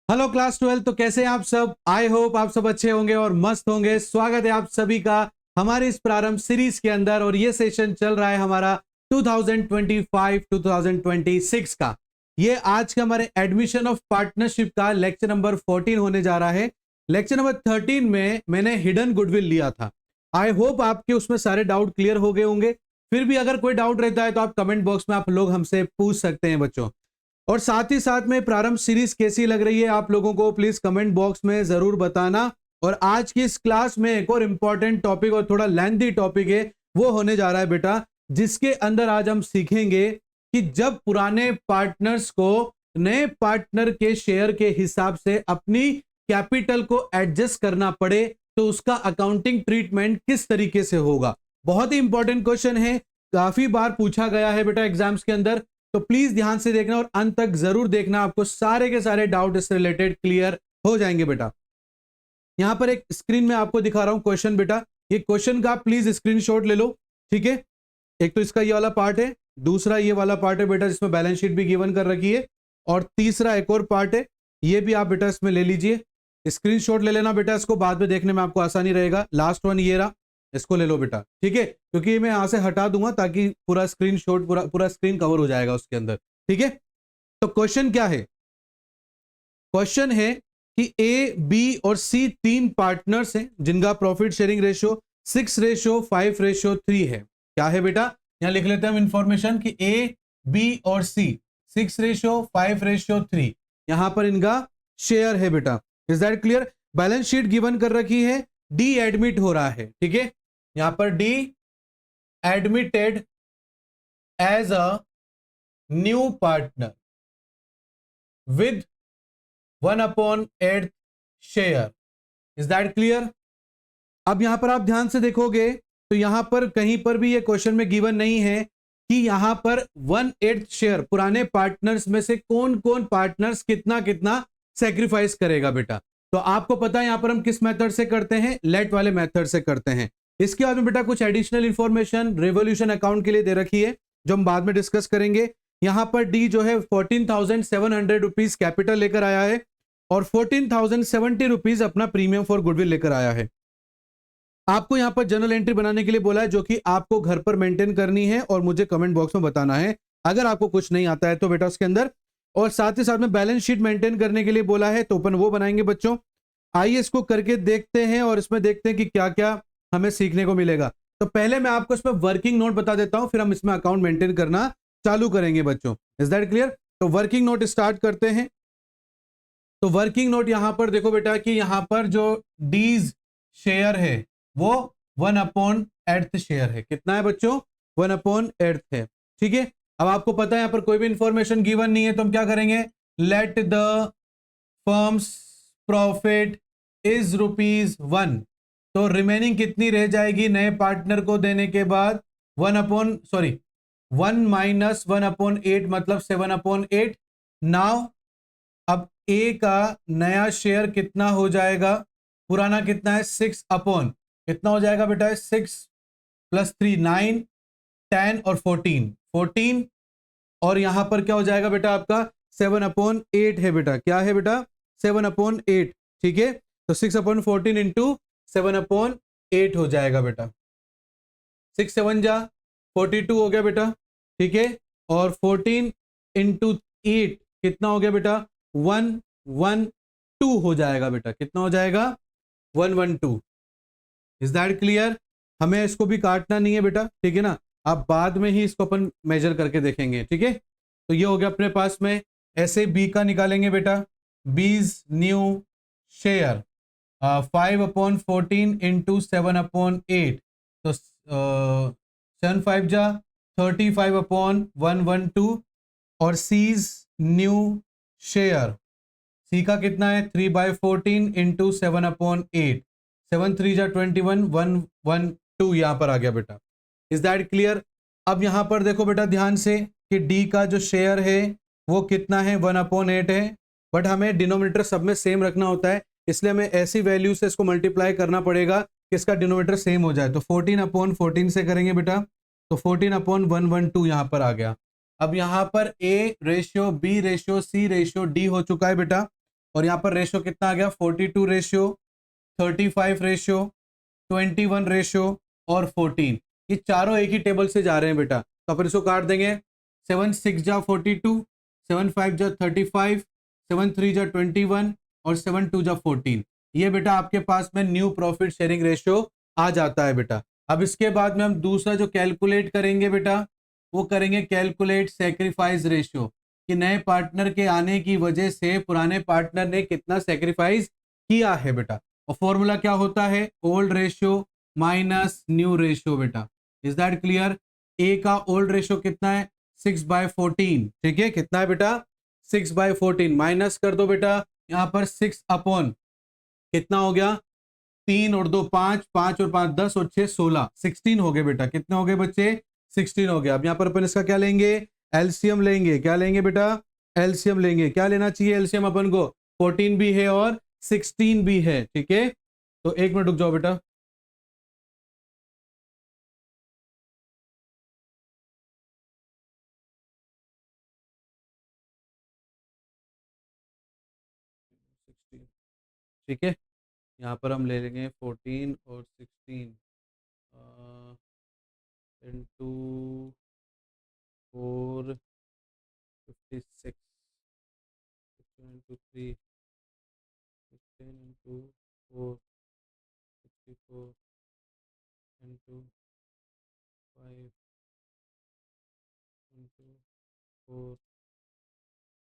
Hello class 12। तो कैसे हैं आप सब? आई होप आप सब अच्छे होंगे और मस्त होंगे। स्वागत है आप सभी का हमारे इस प्रारंभ सीरीज के अंदर और ये सेशन चल रहा है हमारा 2025-2026 का। ये आज का हमारे एडमिशन ऑफ पार्टनरशिप का लेक्चर नंबर 14 होने जा रहा है। लेक्चर नंबर 13 में मैंने हिडन गुडविल लिया था। आई होप आपके उसमें सारे डाउट क्लियर हो गए होंगे। फिर भी अगर कोई डाउट रहता है तो आप कमेंट बॉक्स में आप लोग हमसे पूछ सकते हैं बच्चों। और साथ ही साथ में प्रारंभ सीरीज कैसी लग रही है आप लोगों को प्लीज कमेंट बॉक्स में जरूर बताना। और आज की इस क्लास में एक और इंपॉर्टेंट टॉपिक और थोड़ा लेंथी टॉपिक है, वो होने जा रहा है बेटा, जिसके अंदर आज हम सीखेंगे कि जब पुराने पार्टनर्स को नए पार्टनर के शेयर के हिसाब से अपनी कैपिटल को एडजस्ट करना पड़े तो उसका अकाउंटिंग ट्रीटमेंट किस तरीके से होगा। बहुत ही इंपॉर्टेंट क्वेश्चन है, काफी बार पूछा गया है बेटा एग्जाम्स के अंदर। तो प्लीज ध्यान से देखना और अंत तक जरूर देखना, आपको सारे के सारे डाउट इससे रिलेटेड क्लियर हो जाएंगे बेटा। यहां पर एक स्क्रीन में आपको दिखा रहा हूं क्वेश्चन बेटा, ये क्वेश्चन का प्लीज स्क्रीनशॉट ले लो, ठीक है। एक तो इसका ये वाला पार्ट है, दूसरा ये वाला पार्ट है बेटा जिसमें बैलेंस शीट भी गिवन कर रखी है, और तीसरा एक और पार्ट है, ये भी आप बेटा इसमें ले लीजिए। स्क्रीनशॉट ले लेना बेटा, इसको बाद में देखने में आपको आसानी रहेगा। लास्ट वन ये रहा, इसको ले लो बेटा, ठीक है, क्योंकि मैं यहां से हटा दूंगा ताकि पूरा स्क्रीनशॉट पूरा स्क्रीन कवर हो जाएगा उसके अंदर, ठीक है। तो क्वेश्चन क्या है? क्वेश्चन है कि ए, बी और सी तीन पार्टनर्स हैं जिनका प्रॉफिट शेयरिंग रेशियो 6:5:3 है। क्या है बेटा? यहां लिख लेते हैं हम इंफॉर्मेशन कि ए, बी और सी 6:5:3 यहां पर इनका शेयर है बेटा। Is that clear? Balance sheet given कर रखी है, डी एडमिट हो रहा है, ठीक है। यहां पर D admitted as a new partner with 1/8 share. Is that clear? अब यहां पर आप ध्यान से देखोगे तो यहां पर कहीं पर भी ये क्वेश्चन में गिवन नहीं है कि यहां पर 1/8 शेयर पुराने पार्टनर्स में से कौन कौन पार्टनर्स कितना कितना सेक्रीफाइस करेगा बेटा। तो आपको पता है यहां पर हम किस मेथड से करते हैं, लेट वाले मेथड से करते हैं। इसके बाद में बेटा कुछ एडिशनल इंफॉर्मेशन रेवोल्यूशन अकाउंट के लिए दे रखी है जो हम बाद में डिस्कस करेंगे। यहां पर डी जो है 14,700 रुपीज कैपिटल लेकर आया है और 14,070 रुपीज अपना प्रीमियम फॉर गुडविल लेकर आया है। आपको यहां पर जर्नल एंट्री बनाने के लिए बोला है जो कि आपको घर पर मेंटेन करनी है और मुझे कमेंट बॉक्स में बताना है अगर आपको कुछ नहीं आता है तो बेटा उसके अंदर। और साथ ही साथ में बैलेंस शीट मेंटेन करने के लिए बोला है तो अपन वो बनाएंगे बच्चों। आइए इसको करके देखते हैं और इसमें देखते हैं कि क्या क्या हमें सीखने को मिलेगा। तो पहले मैं आपको इसमें वर्किंग नोट बता देता हूं, फिर हम इसमें अकाउंट मेंटेन करना चालू करेंगे बच्चों। Is that clear? तो वर्किंग नोट स्टार्ट करते हैं। तो वर्किंग नोट यहां पर देखो बेटा कि यहां पर जो डीज शेयर है वो 1/8 शेयर है। कितना है बच्चों? 1/8 है, ठीक है। अब आपको पता है यहां पर कोई भी इंफॉर्मेशन गिवन नहीं है तो हम क्या करेंगे, let the firms profit is ₹1। तो रिमेनिंग कितनी रह जाएगी नए पार्टनर को देने के बाद? 1 माइनस 1/8 मतलब 7/8। नाउ अब ए का नया शेयर कितना हो जाएगा? पुराना कितना है? 6 कितना हो जाएगा बेटा? 6 + 3 9 10 और 14 और यहां पर क्या हो जाएगा बेटा आपका? 7/8 है बेटा। क्या है बेटा? 7/8, ठीक है। तो 6/14 इंटू 7/8 हो जाएगा बेटा। 6 7 जा 42 हो गया बेटा, ठीक है। और 14 इंटू 8 कितना हो गया बेटा? 112 हो जाएगा बेटा। कितना हो जाएगा? 112। Is that clear? हमें इसको भी काटना नहीं है बेटा, ठीक है ना। आप बाद में ही इसको अपन मेजर करके देखेंगे, ठीक है। तो ये हो गया अपने पास में। ऐसे बी का निकालेंगे बेटा, बीज न्यू शेयर 5/14 इंटू 7/8। तो 7 5 जा 35/112 और सीज न्यू शेयर सी का कितना है? 3/14 इंटू 7/8। 7 3 जा 21 112 यहां पर आ गया बेटा। Is that clear? अब यहां पर देखो बेटा ध्यान से कि डी का जो शेयर है वो कितना है? 1/8 है। बट हमें डिनोमिनेटर सब में सेम रखना होता है, इसलिए हमें ऐसी वैल्यू से इसको मल्टीप्लाई करना पड़ेगा कि इसका डिनोमिनेटर सेम हो जाए। तो 14/14 से करेंगे बेटा, तो 14/112 यहां पर आ गया। अब यहां पर A ratio B ratio C ratio D हो चुका है बेटा। और यहाँ पर रेशियो कितना आ गया 42 रेशियो, 35 रेशियो, 21 रेशियो और 14। ये चारों एक ही टेबल से जा रहे हैं बेटा, तो अपन इसको काट देंगे। 7 6 जा 42, 7 5 जा 35, 7 3 जा 21 और 7 2 जा 14। ये बेटा आपके पास में न्यू प्रॉफिट शेयरिंग रेशियो आ जाता है बेटा। अब इसके बाद में हम दूसरा जो कैलकुलेट करेंगे बेटा, वो करेंगे कैलकुलेट सेक्रीफाइस रेशियो, कि नए पार्टनर के आने की वजह से पुराने पार्टनर ने कितना सेक्रीफाइस किया है बेटा। और फॉर्मूला क्या होता है, old ratio minus new ratio बेटा। Is that clear? ए का ओल्ड रेशियो कितना है 6/14, ठीक है, कितना है बेटा 6/14, माइनस कर दो बेटा यहां पर 6 अपॉन कितना हो गया 3 और 2 5, 5 और 5 10 और 6 16, 16 हो गए बेटा। कितने हो गए बच्चे 16 हो गया। अब यहाँ पर अपन इसका क्या लेंगे, एलसीएम लेंगे। क्या लेंगे बेटा, एलसीएम लेंगे। क्या लेना चाहिए एलसीएम अपन को, 14 भी है और 16 भी है, ठीक है। तो एक मिनट रुक जाओ बेटा, ठीक है। यहाँ पर हम ले लेंगे 14 और 16 into 4 56 into 3 16 into 4 64 into 5 into 4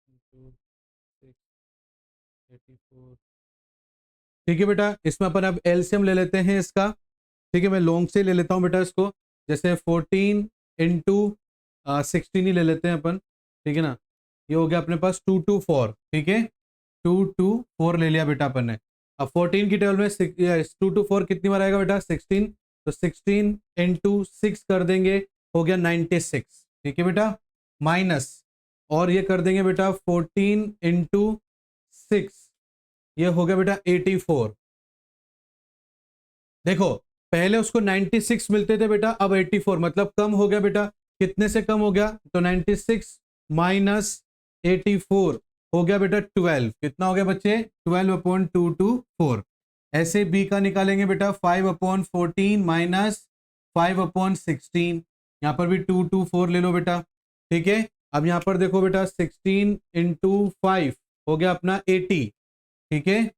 into 6 84। ठीक है बेटा, इसमें अपन अब एलसीएम ले लेते हैं इसका, ठीक है। मैं लॉन्ग से ले लेता हूँ बेटा इसको, जैसे 14 इंटू 16 ही ले लेते हैं अपन, ठीक है ना। ये हो गया अपने पास 224, ठीक है, 224 ले लिया बेटा अपन ने। अब 14 की टेबल में 224 कितनी बार आएगा बेटा 16, तो 16 इंटू 6 कर देंगे, हो गया 96, ठीक है बेटा, माइनस और ये कर देंगे बेटा 14 इंटू 6, ये हो गया बेटा 84। देखो पहले उसको 96 मिलते थे बेटा, अब 84, मतलब कम हो गया बेटा। कितने से कम हो गया, तो 96 माइनस 84 हो गया बेटा 12। कितना हो गया बच्चे 12/224। ऐसे बी का निकालेंगे बेटा 5/14 माइनस 5/16, यहाँ पर भी 224 ले लो बेटा, ठीक है। अब यहाँ पर देखो बेटा 16 इंटू 5 हो गया अपना 80, ठीक है।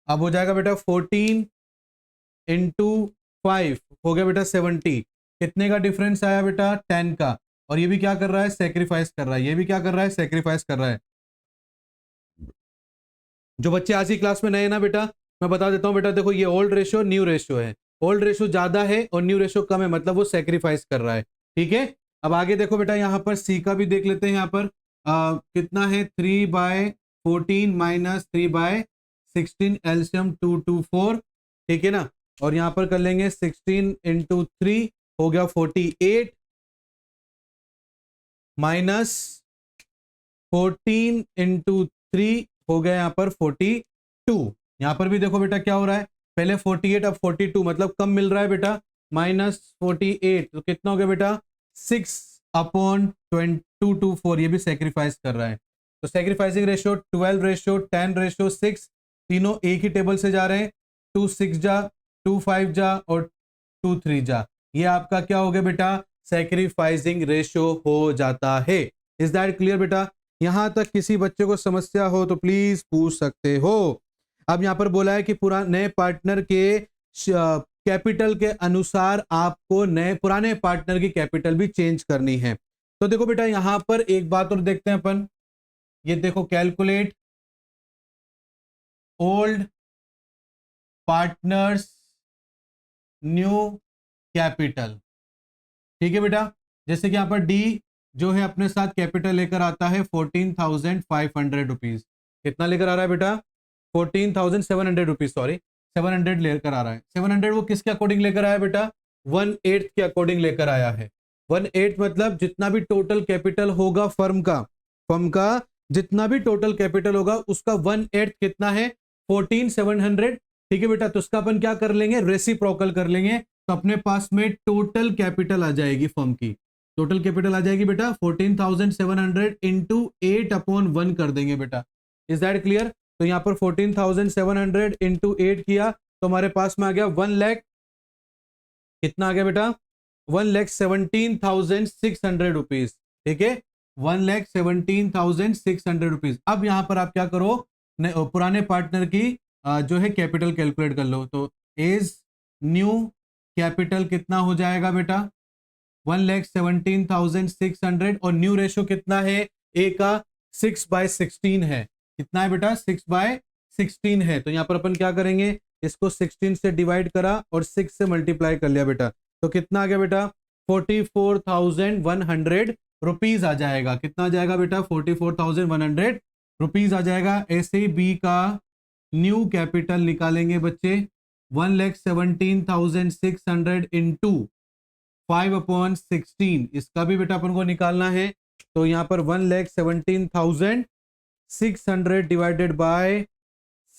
अब हो जाएगा बेटा 14 इंटू 5 हो गया बेटा 70। कितने का डिफरेंस आया बेटा 10 का। और ये भी क्या कर रहा है सेक्रीफाइस कर रहा है, ये भी क्या कर रहा है सेक्रीफाइस कर रहा है। जो बच्चे आज की क्लास में नए ना बेटा, मैं बता देता हूं बेटा, देखो ये ओल्ड रेशियो न्यू रेशियो है, ओल्ड रेशियो ज्यादा है और न्यू रेशियो कम है, मतलब वो सेक्रीफाइस कर रहा है, ठीक है। अब आगे देखो बेटा, यहाँ पर सी का भी देख लेते हैं। यहाँ पर कितना है 3/14 माइनस 3/16, एलसीएम 224, ठीक है ना। और यहाँ पर कर लेंगे 16 इंटू 3 हो गया 48 माइनस 14 इंटू 3 हो गया यहाँ पर 42। यहाँ पर भी देखो बेटा क्या हो रहा है, पहले 48 अब 42, मतलब कम मिल रहा है बेटा, माइनस 48, तो कितना हो गया बेटा 6/224। ये भी सेक्रीफाइस कर रहा है, तो सेक्रीफाइसिंग रेशियो 12 रेशियो 10 रेशियो 6, तीनों एक ही टेबल से जा रहे हैं। 2 6 जा, 2 5 जा और 2 3 जा, ये आपका क्या हो गया बेटा सेक्रीफाइसिंग रेशियो हो जाता है। इज दैट क्लियर बेटा? यहां तक किसी बच्चे को समस्या हो तो प्लीज पूछ सकते हो। अब यहां पर बोला है कि नए पार्टनर के कैपिटल के अनुसार आपको नए पुराने पार्टनर की कैपिटल भी चेंज करनी है। तो देखो बेटा यहां पर एक बात और देखते हैं अपन, ये देखो calculate old partners new capital, ठीक है बेटा। जैसे कि यहां पर डी जो है अपने साथ कैपिटल लेकर आता है 14,500 रुपीज। कितना लेकर आ रहा है बेटा 14,700 रुपीज, सॉरी 700 लेकर आ रहा है। 700 वो किसके अकॉर्डिंग लेकर आया बेटा 1/8 के अकॉर्डिंग लेकर आया है। 1/8 मतलब जितना भी टोटल कैपिटल होगा फर्म का जितना भी टोटल कैपिटल होगा उसका 1/8 कितना है 14,700, ठीक है बेटा। तो उसका अपन क्या कर लेंगे रेसिप्रोकल कर लेंगे, तो अपने पास में टोटल कैपिटल आ जाएगी फर्म की, टोटल कैपिटल आ जाएगी बेटा 14,700 इंटू 8/1 कर देंगे बेटा। Is that clear? तो यहाँ पर 14,700 इंटू 8 किया तो हमारे पास में आ गया 1 लाख, कितना आ गया बेटा 1,17,600 रुपीज। ठीक है 1,17,600 रुपीज। अब यहां पर आप क्या करो, पुराने पार्टनर की जो है कैपिटल कैलकुलेट कर लो। तो एज न्यू कैपिटल कितना हो जाएगा बेटा 1,17,600 और न्यू रेशो कितना है, ए का 6/16 है। कितना है बेटा 6/16 है। तो यहां पर अपन क्या करेंगे, इसको 16 से डिवाइड करा और 6 से मल्टीप्लाई कर लिया बेटा। तो कितना आ गया बेटा 44,100 रुपीज आ जाएगा। कितना आ जाएगा बेटा 44,100 रुपीज आ जाएगा। ऐसे ही बी का न्यू कैपिटल निकालेंगे बच्चे 1,17,600 इंटू 5/16, इसका भी बेटा अपन को निकालना है। तो यहाँ पर 1,17,600 डिवाइडेड बाय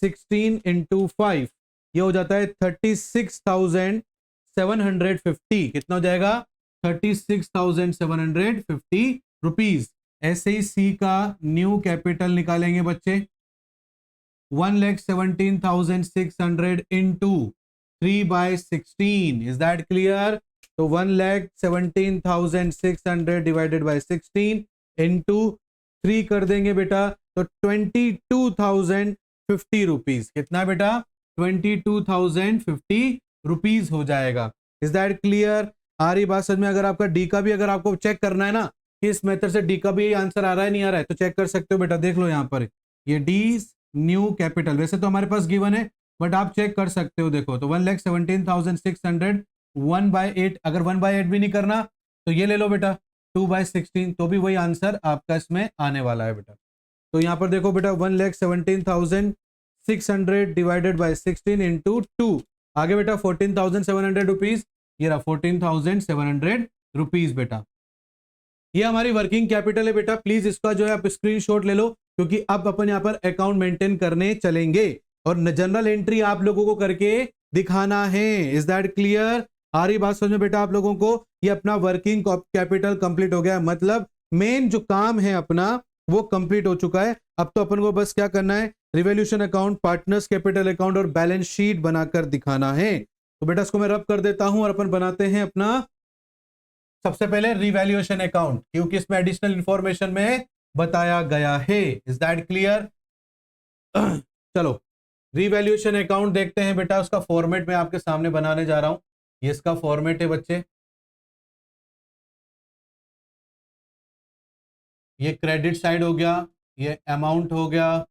16 इंटू 5, ये हो जाता है 36,750। कितना हो जाएगा 36,750 रुपीज। ऐसे ही सी का न्यू कैपिटल निकालेंगे बच्चे 1,17,600 इंटू 3/16, इज दैट क्लियर। तो 1,17,600 डिवाइडेड बाय 16 इंटू 3 कर देंगे बेटा तो 22,050 रुपीज। कितना बेटा 22,050 रुपीज हो जाएगा। Is that clear. आ रही बात समझ में। अगर आपका डी का भी अगर आपको चेक करना है ना कि इस मेथड से डी का भी आंसर आ रहा है नहीं आ रहा है तो चेक कर सकते हो बेटा। देख लो यहाँ पर ये डी न्यू कैपिटल वैसे तो हमारे पास गिवन है बट आप चेक कर सकते हो। देखो तो 1,17,600 1/8, अगर 1/8 भी नहीं करना तो ये ले लो बेटा 2/16, तो भी वही आंसर आपका इसमें आने वाला है बेटा। तो यहाँ पर देखो बेटा 1,17,600 डिवाइडेड बाय 16 इंटू 2 आगे बेटा 14,700 रुपीज। ये रहा 14,700 रुपीज बेटा। ये हमारी वर्किंग कैपिटल है बेटा। प्लीज इसका जो है आप स्क्रीनशॉट ले लो क्योंकि अब अपन यहाँ पर अकाउंट मेंटेन करने चलेंगे और जनरल एंट्री आप लोगों को करके दिखाना है। Is that clear. आ रही बात समझ में बेटा आप लोगों को। ये अपना वर्किंग कैपिटल कंप्लीट हो गया, मतलब मेन जो काम है अपना वो कंप्लीट हो चुका है। अब तो अपन को बस क्या करना है, revolution account, partners capital account और बैलेंस शीट बनाकर दिखाना है। तो बेटा इसको मैं रब कर देता हूं और अपन बनाते हैं अपना सबसे पहले रिवैल्यूएशन अकाउंट क्योंकि इसमें एडिशनल इंफॉर्मेशन में बताया गया है। Is that clear. चलो रिवैल्यूएशन अकाउंट देखते हैं बेटा। उसका फॉर्मेट मैं आपके सामने बनाने जा रहा हूं। ये इसका फॉर्मेट है बच्चे। ये क्रेडिट साइड हो गया, ये अमाउंट हो गया,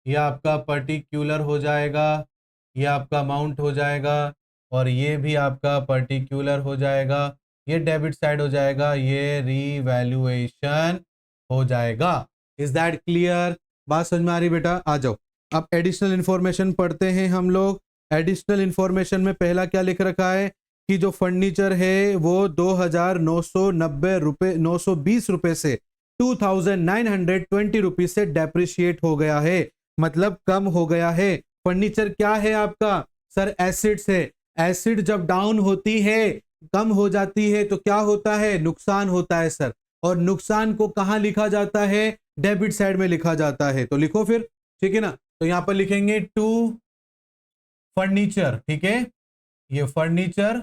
ये आपका पर्टिकुलर हो जाएगा, ये आपका अमाउंट हो जाएगा और ये भी आपका पर्टिकुलर हो जाएगा। ये डेबिट साइड हो जाएगा, ये रिवैल्यूएशन हो जाएगा। Is that clear. बात समझ में आ रही बेटा। आ जाओ अब एडिशनल इंफॉर्मेशन पढ़ते हैं हम लोग। एडिशनल इंफॉर्मेशन में पहला क्या लिख रखा है कि जो फर्नीचर है वो 2,990 रुपए 920 रुपए से 2,920 रुपीज से डेप्रिशिएट हो गया है, मतलब कम हो गया है। फर्नीचर क्या है आपका सर, एसिड्स है। एसिड जब डाउन होती है कम हो जाती है तो क्या होता है, नुकसान होता है सर। और नुकसान को कहां लिखा जाता है, डेबिट साइड में लिखा जाता है। तो लिखो फिर, ठीक है ना। तो यहां पर लिखेंगे टू फर्नीचर, ठीक है, ये फर्नीचर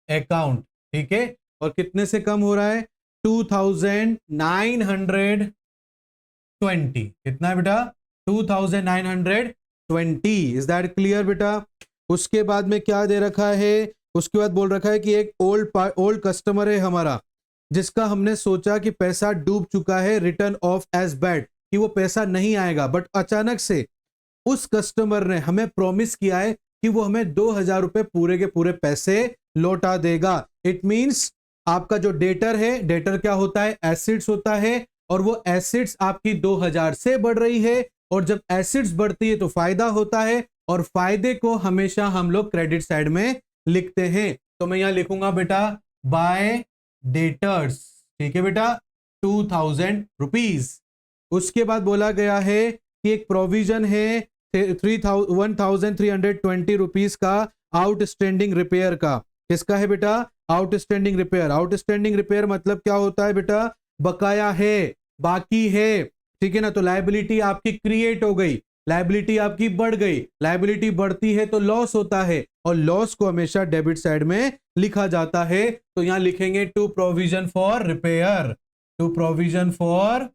अकाउंट, ठीक है। और कितने से कम हो रहा है 2,920। कितना है बेटा 2,920। इज दैट क्लियर बेटा। उसके बाद में क्या दे रखा है, उसके बाद बोल रखा है कि एक ओल्ड कस्टमर है हमारा जिसका हमने सोचा कि पैसा डूब चुका है, रिटर्न ऑफ एज बैड, कि वो पैसा नहीं आएगा, बट अचानक से उस कस्टमर ने हमें प्रॉमिस किया है कि वो हमें 2,000 रुपए पूरे के पूरे पैसे लौटा देगा। इट मींस आपका जो डेटर है, डेटर क्या होता है, एसिड्स होता है, और वो एसिड्स आपकी 2,000 से बढ़ रही है, और जब एसिड्स बढ़ती है तो फायदा होता है, और फायदे को हमेशा हम लोग क्रेडिट साइड में लिखते हैं। तो मैं यहां लिखूंगा बेटा बाय डेटर्स, ठीक है बेटा 2,000 रुपीज। उसके बाद बोला गया है कि एक प्रोविजन है 1,320 रुपीज का आउटस्टैंडिंग रिपेयर का। किसका है बेटा, आउटस्टैंडिंग रिपेयर। आउटस्टैंडिंग रिपेयर मतलब क्या होता है बेटा, बकाया है, बाकी है, ठीक है ना। तो लायबिलिटी आपकी क्रिएट हो गई, लायबिलिटी आपकी बढ़ गई, लायबिलिटी बढ़ती है तो लॉस होता है, और लॉस को हमेशा डेबिट साइड में लिखा जाता है। तो यहां लिखेंगे to provision for repair, to provision for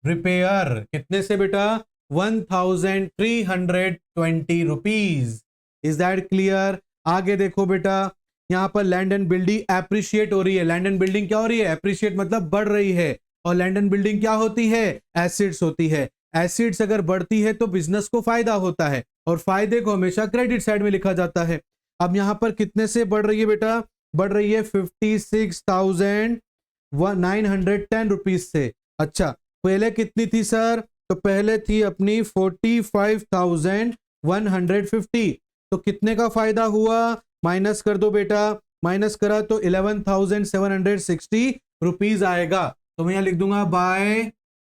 repair कितने से बेटा 1320 रुपीज। Is that clear? आगे देखो बेटा, यहां पर लैंड एंड बिल्डिंग एप्रिशिएट हो रही है। लैंड एंड बिल्डिंग क्या हो रही है? एप्रिशिएट मतलब बढ़ रही है। और लैंड एंड बिल्डिंग क्या होती है? एसिड्स होती है। एसिड्स अगर बढ़ती है तो बिजनेस को फायदा होता है, और फायदे को हमेशा क्रेडिट साइड में लिखा जाता है। अब यहां पर कितने से बढ़ रही है बेटा? बढ़ रही है 56,910 रुपीज से। अच्छा, पहले कितनी थी सर? तो पहले थी अपनी 45,150। तो कितने का फायदा हुआ? माइनस कर दो बेटा, माइनस करा तो 11,760 रुपीज आएगा। तो मैं यहां लिख दूंगा by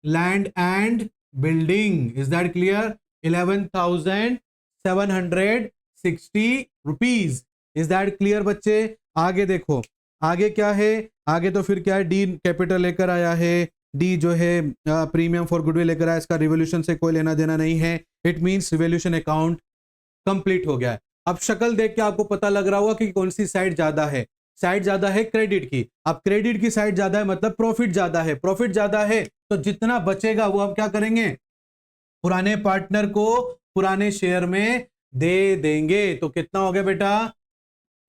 land and building. Is that clear? 11,760 rupees. Is that clear बच्चे? आगे देखो, आगे क्या है? आगे तो फिर क्या है? डी कैपिटल लेकर आया है। डी जो है प्रीमियम फॉर गुडविल लेकर आया। इसका रिवोल्यूशन से कोई लेना देना नहीं है। It means revolution account complete हो गया है। अब शक्ल देख के आपको पता लग रहा होगा कि कौन सी साइड ज्यादा है। साइड ज्यादा है क्रेडिट की। अब क्रेडिट की साइड ज्यादा है मतलब प्रॉफिट ज्यादा है। प्रॉफिट ज्यादा है तो जितना बचेगा वो आप क्या करेंगे? पुराने पार्टनर को पुराने शेयर में दे देंगे। तो कितना हो गया बेटा?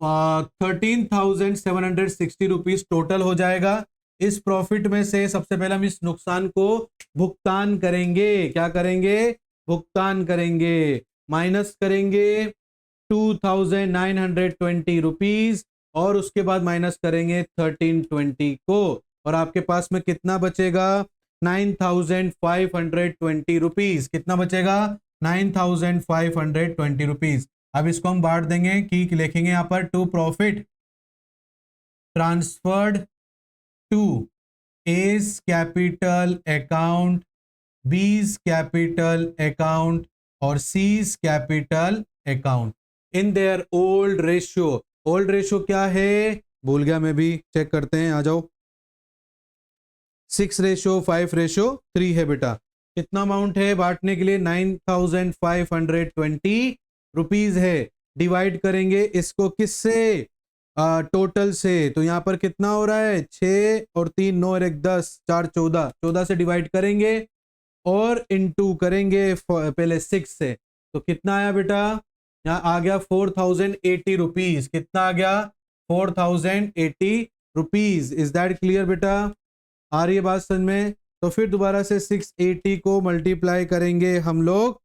13,760 रुपीज टोटल हो जाएगा। इस प्रॉफिट में से सबसे पहले हम इस नुकसान को भुगतान करेंगे। क्या करेंगे? भुगतान करेंगे। माइनस करेंगे 2,920 रुपीज, और उसके बाद माइनस करेंगे 1320 को, और आपके पास में कितना बचेगा? 9,520 रुपीज। कितना बचेगा? 9,520 रुपीज। अब इसको हम बांट देंगे कि लिखेंगे यहां पर to profit transferred to A's capital account, B's capital account और C's capital account in their old ratio. Old ratio क्या है? भूल गया मैं भी, चेक करते हैं, आ जाओ। 6:5:3 है बेटा। कितना अमाउंट है बांटने के लिए? 9,520 रुपीज है। डिवाइड करेंगे इसको किससे? टोटल से। तो यहां पर कितना हो रहा है? 6 और 3 9 और 1 10 4 14, 14 से डिवाइड करेंगे और इनटू करेंगे पहले 6 से। तो कितना आया बेटा? यहाँ आ गया 4,080 रुपीज। कितना आ गया? 4,080 रुपीज। इज दैट क्लियर बेटा? आ रही है बात समझ में? तो फिर दोबारा से 680 को मल्टीप्लाई करेंगे हम लोग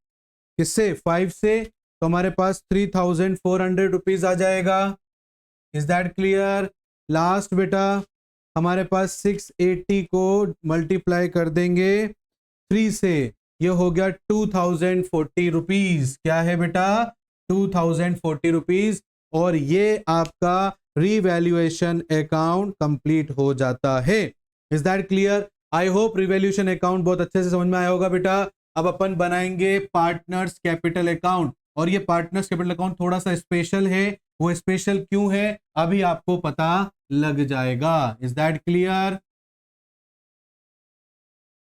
किससे? 5 से। तो हमारे पास 3,400 रुपीज आ जाएगा। Is that clear? लास्ट बेटा हमारे पास 680 को मल्टीप्लाई कर देंगे 3 से, ये हो गया 2,040 रुपीज। क्या है बेटा? 2,040 रुपीज। और ये आपका रिवैल्यूएशन अकाउंट कंप्लीट हो जाता है। Is that clear? I hope revaluation account बहुत अच्छे से समझ में आया होगा बेटा। अब अपन बनाएंगे पार्टनर्स कैपिटल अकाउंट, और ये पार्टनर्स कैपिटल अकाउंट थोड़ा सा स्पेशल है। वो स्पेशल क्यों है अभी आपको पता लग जाएगा। Is that clear?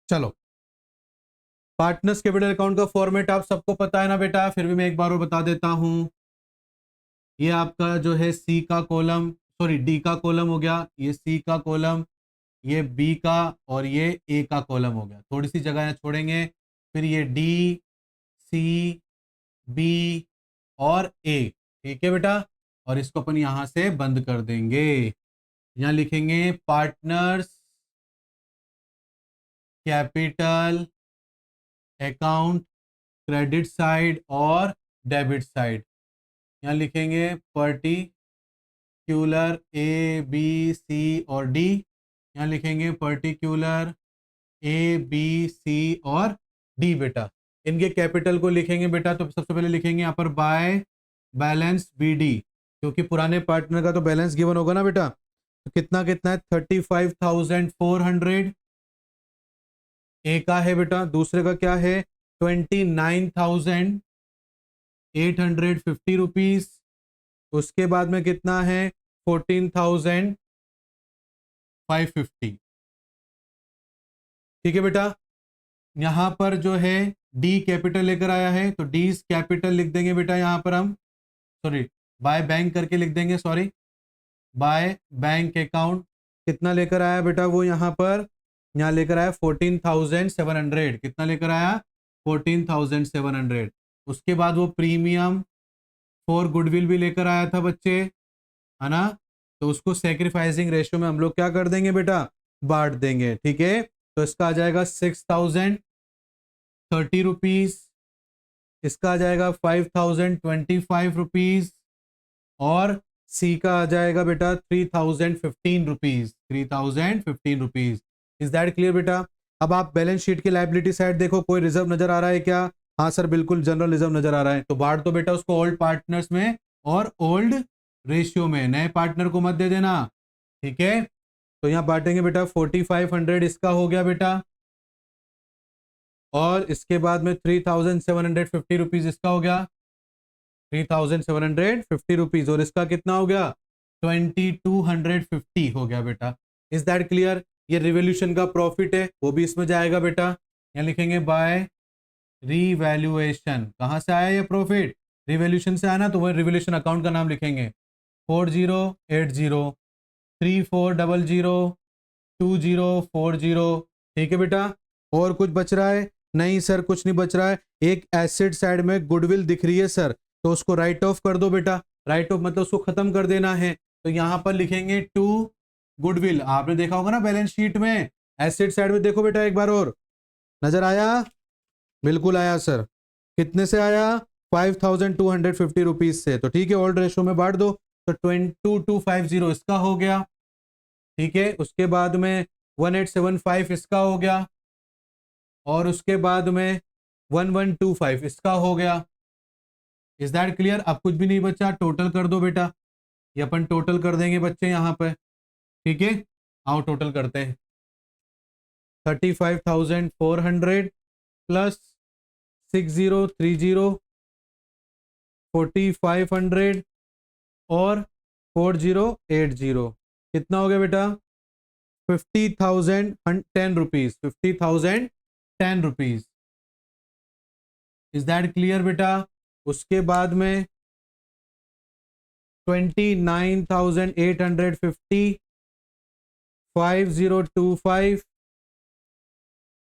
चलो, पार्टनर्स कैपिटल अकाउंट का फॉर्मेट आप सबको पता है ना बेटा? फिर भी मैं एक बार और बता देता हूं। ये आपका जो है सी का कॉलम, सॉरी डी का कॉलम हो गया, ये सी का कॉलम, ये बी का, और ये ए का कॉलम हो गया। थोड़ी सी जगह छोड़ेंगे। फिर ये डी, सी, बी और ए। ठीक है बेटा? और इसको अपन यहां से बंद कर देंगे। यहां लिखेंगे partners capital account, credit side और डेबिट साइड। यहां लिखेंगे पर्टिक्यूलर ए बी सी और डी। यहां लिखेंगे पर्टिक्यूलर ए बी सी और डी बेटा। इनके कैपिटल को लिखेंगे बेटा, तो सबसे पहले लिखेंगे यहाँ पर बाय बैलेंस बी डी, क्योंकि पुराने पार्टनर का तो बैलेंस गिवन होगा ना बेटा। तो कितना कितना है? 35,400 ए का है बेटा। दूसरे का क्या है? 29,850 रुपीज। उसके बाद में कितना है? 14,550। ठीक है बेटा? यहाँ पर जो है डी कैपिटल लेकर आया है, तो डी कैपिटल लिख देंगे बेटा यहाँ पर हम, सॉरी बाय बैंक करके लिख देंगे, सॉरी बाय बैंक अकाउंट। कितना लेकर आया बेटा वो यहाँ लेकर आया 14,700। कितना लेकर आया 14,700। उसके बाद वो प्रीमियम फॉर गुडविल भी लेकर आया था बच्चे, है ना, तो उसको सेक्रीफाइसिंग रेशियो में हम लोग क्या कर देंगे बेटा, बांट देंगे, ठीक है। तो इसका आ जाएगा 6,030 रुपीज, इसका आ जाएगा 5,025 रुपीज, और सी का आ जाएगा बेटा 3,015 rupees, 3,015 rupees. Is that clear बेटा? अब आप बैलेंस शीट की लायबिलिटी साइड देखो, कोई रिजर्व नजर आ रहा है क्या? हाँ सर बिल्कुल जनरल रिजर्व नजर आ रहा है, तो बांट दो बेटा उसको ओल्ड पार्टनर्स में और ओल्ड रेशियो में, नए पार्टनर को मत दे देना, ठीक है। तो यहाँ बांटेंगे बेटा 4,500 इसका हो गया बेटा, और इसके बाद में 3,750 रुपीज इसका हो गया, 3,750 रुपीज, और इसका कितना हो गया 2,250 हो गया बेटा। Is that clear? ये रिवोल्यूशन का प्रॉफिट है, वो भी इसमें जाएगा बेटा। यहाँ लिखेंगे बाय रिवैल्यूएशन। कहाँ से आया ये प्रॉफिट? रिवोल्यूशन से आया ना, तो वह रिवोल्यूशन अकाउंट का नाम लिखेंगे 4080 3400 2040। ठीक है बेटा, और कुछ बच रहा है? नहीं सर कुछ नहीं बच रहा है। एक एसेट साइड में गुडविल दिख रही है सर, तो उसको राइट ऑफ कर दो बेटा। राइट ऑफ मतलब उसको खत्म कर देना है, तो यहां पर लिखेंगे टू गुडविल। आपने देखा होगा ना बैलेंस शीट में, एसेट साइड में देखो बेटा एक बार और, नजर आया? बिल्कुल आया सर। कितने से आया? 5,250 रुपीज से। तो ठीक है, ओल्ड रेशो में बांट दो, तो 2250 इसका हो गया, ठीक है। उसके बाद में 1875 इसका हो गया, और उसके बाद में 1125 इसका हो गया। Is that clear? अब कुछ भी नहीं बचा, टोटल कर दो बेटा। ये अपन टोटल कर देंगे बच्चे यहाँ पे, ठीक है। आओ टोटल करते हैं। 35,400 प्लस 6030 4,500 और 4080 कितना हो गया बेटा? 50,010 rupees, 50,010 rupees. Is that clear बेटा? उसके बाद में 29,850 5025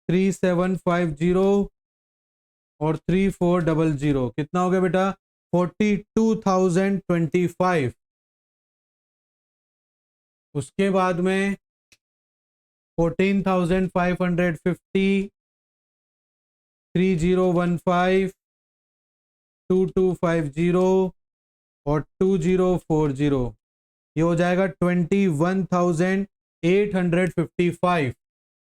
3750 और 3400 कितना हो गया बेटा? 42,025। उसके बाद में 14,550 3015 2250 और 2040, ये हो जाएगा 21,855,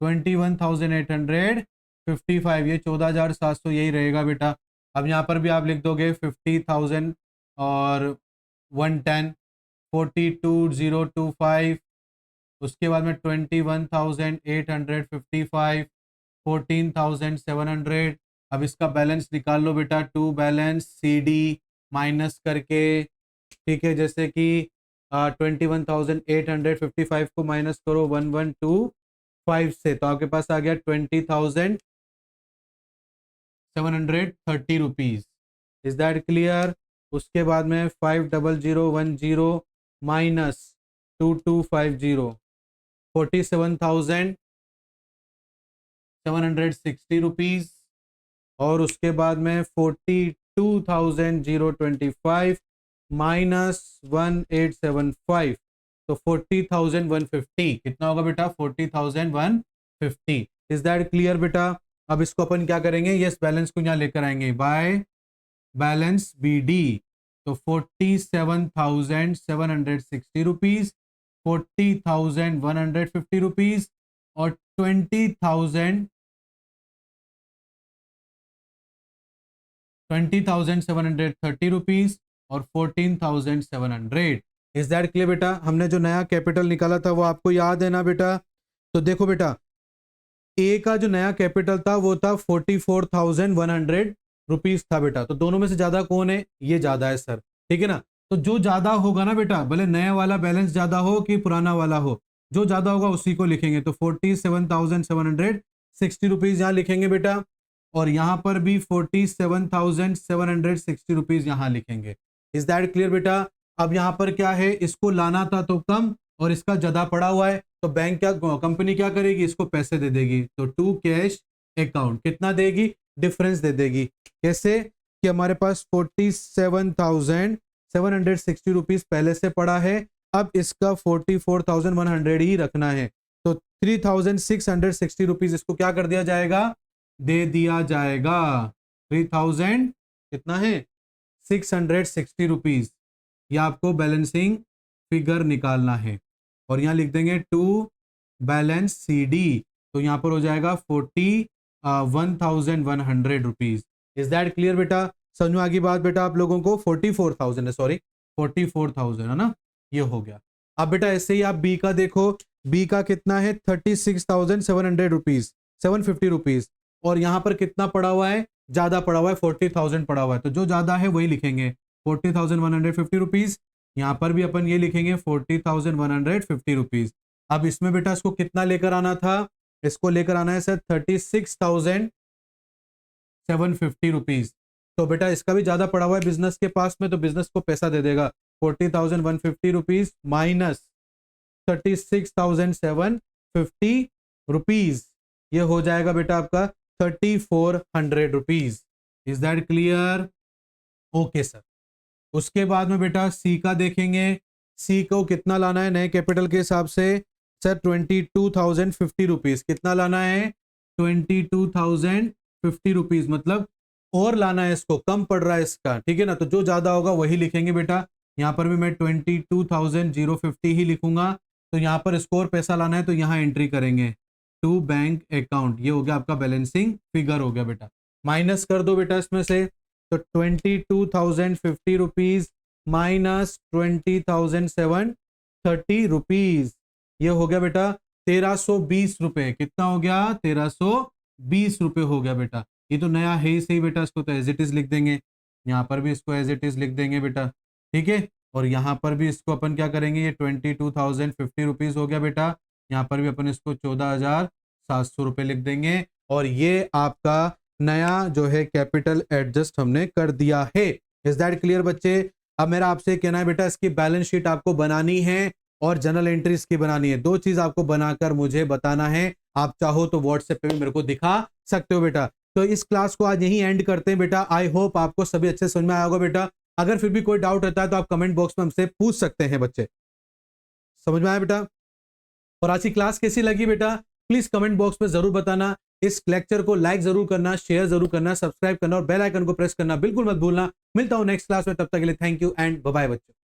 21,855, ये 14,700 यही रहेगा बेटा। अब यहाँ पर भी आप लिख दोगे 50,000 और 110 42,025, उसके बाद में 21,855 14,700। अब इसका बैलेंस निकाल लो बेटा, to balance C D minus करके, ठीक है। जैसे कि 21,855 को माइनस करो 1125 से, तो आपके पास आ गया 20,730 रुपीज। Is that clear? उसके बाद में 50010 माइनस 2250 47,760 रुपीज, और उसके बाद में 42,025 माइनस 1875, तो 40,150 कितना होगा बेटा? 40,150। इज दैट क्लियर बेटा? अब इसको अपन क्या करेंगे, यस बैलेंस को यहाँ लेकर आएंगे बाय बैलेंस बी डी, तो 47,760 रुपीज, 40,150 रुपीज और 20,730 रुपीज और 14,700। इज दैट क्लियर बेटा? हमने जो नया कैपिटल निकाला था वो आपको याद है ना बेटा? तो देखो बेटा, ए का जो नया कैपिटल था वो था 44,100 रुपीज था बेटा। तो दोनों में से ज्यादा कौन है? ये ज्यादा है सर, ठीक है ना। तो जो ज्यादा होगा ना बेटा, भले नया वाला बैलेंस ज्यादा हो कि पुराना वाला हो, जो ज्यादा होगा उसी को लिखेंगे। तो 47,700 ₹60 यहाँ लिखेंगे बेटा, और यहाँ पर भी 47,760 रुपीज यहाँ लिखेंगे। इज दैट क्लियर बेटा? अब यहाँ पर क्या है, इसको लाना था तो कम और इसका ज्यादा पड़ा हुआ है, तो बैंक क्या, कंपनी क्या करेगी, इसको पैसे दे देगी। तो टू कैश अकाउंट कितना देगी, डिफरेंस दे देगी। कैसे कि हमारे पास 47,760 रुपीज पहले से पड़ा है, अब इसका 44,100 ही रखना है, तो 3,660 रुपीज इसको क्या कर दिया जाएगा, दे दिया जाएगा। 3,000 कितना है, 660 रुपीज, ये आपको बैलेंसिंग फिगर निकालना है। और यहाँ लिख देंगे टू बैलेंस CD, तो यहाँ पर हो जाएगा 41,100 रुपीज। इज दैट क्लियर बेटा? समझ में आ गई बात बेटा आप लोगों को? 44,000 है, सॉरी 44,000 है ना, ये हो गया। अब बेटा ऐसे ही आप बी का देखो, बी का कितना है 36,700 रुपीज, 750 रुपीज, और यहाँ पर कितना पड़ा हुआ है, ज्यादा पड़ा हुआ है, 40,000 पड़ा हुआ है, तो जो ज्यादा है वही लिखेंगे 40,150 रुपीज। यहाँ पर भी अपन ये लिखेंगे 40,150 रुपीज। अब इसमें बेटा इसको कितना लेकर आना था, इसको लेकर आना है सर 36,750 रुपीज। तो बेटा इसका भी ज्यादा पड़ा हुआ है बिजनेस के पास में, तो बिजनेस को पैसा दे देगा 40,150 रुपीज माइनस 36,750 रुपीज, ये हो जाएगा बेटा आपका 3,400 rupees. Is that clear? Okay sir. उसके बाद में बेटा सी का देखेंगे, सी को कितना लाना है नए कैपिटल के हिसाब से, सर 22,050 रुपीज। कितना लाना है, 22,050 रुपीज, मतलब और लाना है इसको, कम पड़ रहा है इसका, ठीक है ना, तो जो ज्यादा होगा वही लिखेंगे बेटा। यहाँ पर भी मैं 22,050 ही लिखूंगा, तो यहाँ पर इसको और पैसा लाना है तो यहाँ एंट्री करेंगे टू बैंक अकाउंट, ये हो गया आपका बैलेंसिंग फिगर हो गया बेटा। माइनस कर दो बेटा इसमें से, तो 22,050 रुपीज माइनस 20,730 रुपीज, ये हो गया बेटा 1,320 रुपए। कितना हो गया, 1,320 रुपए हो गया बेटा। ये तो नया है ही सही बेटा, इसको तो एज इट इज लिख देंगे, यहाँ पर भी इसको एज इट इज लिख देंगे बेटा, ठीक है। और यहाँ पर भी इसको अपन क्या करेंगे, ये 22,050 रुपीज हो गया बेटा, यहाँ पर भी अपन इसको 14,700 रुपए लिख देंगे। और ये आपका नया जो है कैपिटल एडजस्ट हमने कर दिया है। इज दैट क्लियर बच्चे? अब मेरा आपसे कहना है बेटा, इसकी बैलेंस शीट आपको बनानी है और जर्नल एंट्रीज की बनानी है, दो चीज आपको बनाकर मुझे बताना है। आप चाहो तो व्हाट्सएप पे भी मेरे को दिखा सकते हो बेटा। तो इस क्लास को आज यहीं एंड करते हैं बेटा। आई होप आपको सभी अच्छे समझ में आया होगा बेटा। अगर फिर भी कोई डाउट रहता है तो आप कमेंट बॉक्स में हमसे पूछ सकते हैं बच्चे। समझ में आया बेटा? और आज की क्लास कैसी लगी बेटा, प्लीज कमेंट बॉक्स में जरूर बताना। इस लेक्चर को लाइक जरूर करना, शेयर जरूर करना, सब्सक्राइब करना और बेल आइकन को प्रेस करना बिल्कुल मत भूलना। मिलता हूं नेक्स्ट क्लास में, तब तक के लिए thank you and bye bye बच्चों।